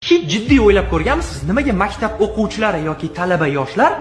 Hech jiddiy o'ylab ko'rganmisiz, nimaga maktab o'quvchilari yoki talaba yoshlar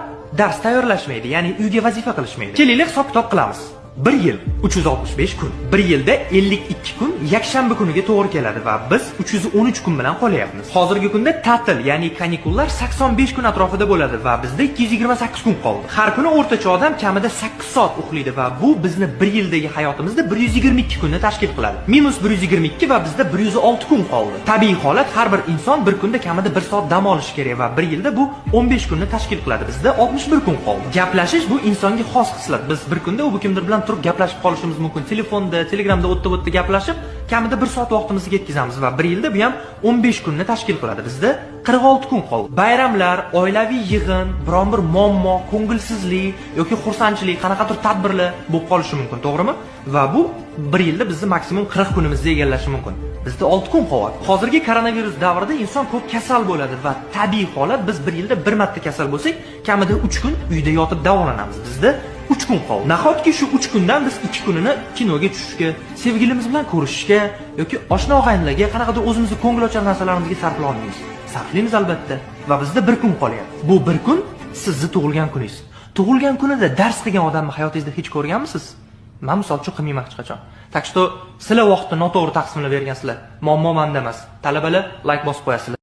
dars tayyorlashmaydi, ya'ni uyga vazifa qilishmaydi? Kelaylik hisob-kitob qilamiz. 1 yil 365 kun. 1 yilda 52 kun yakshanba kuniga to'g'ri keladi va biz 313 kun bilan qolyapmiz. Hozirgi kunda ta'til, ya'ni kanikullar 85 kun atrofida bo'ladi va bizda 228 kun qoldi. Har kuni o'rtacha odam kamida 8 soat uxlaydi va bu bizni 1 yildagi hayotimizda 122 kunni tashkil qiladi. Minus 122 va bizda 106 kun qoldi. Tabiiy holat, har bir inson bir kunda kamida 1 soat dam olishi kerak va 1 yilda bu 15 kunni tashkil qiladi. Bizda 61 kun qoldi. Gaplashish bu insonga xos xislat. Biz bir kunda u kimdir bilan turib gaplashib qolishimiz mumkin. Telefonda, Telegramda o'tda gaplashib, kamida 1 soat vaqtimizni ketkazamiz va 1 yilda bu ham 15 kunni tashkil qiladi. Bizda 46 kun qoldi. Bayramlar, oilaviy yig'in, biron bir muammo, ko'ngilsizlik yoki xursandchilik, qanaqadir tadbirlar bo'lib qolishi mumkin, to'g'rimi? Va bu 1 yilda bizni maksimum 40 kunimizni egallashi mumkin. Bizda 6 kun qoladi. Hozirgi koronavirus davrida inson ko'p kasal bo'ladi va tabiiy holat, biz 1 yilda 1 marta kasal bo'lsak, kamida 3 kun uyda yotib davolanamiz. Bizda 3 kun qoldi. Nahotki shu 3 kundan biz 2 kunini kinoga tushishga, sevgilimiz bilan ko'rishishga yoki oshna og'aynilarga, qanaqadir o'zimizni ko'ngilochar narsalarimizga sarflay olmaymiz. Sarflaymiz albatta va bizda 1 kun qolyapti. Bu 1 kun sizni tug'ilgan kuningiz. Tug'ilgan kunida dars qilgan odamni hayotingizda hech ko'rganmisiz? Men misol uchun qilmayman hech qachon. Tak что sizlar vaqtni noto'g'ri taqsimlab bergansizlar. Muammo menda emas. Talabalar like bosib qo'yasizlar.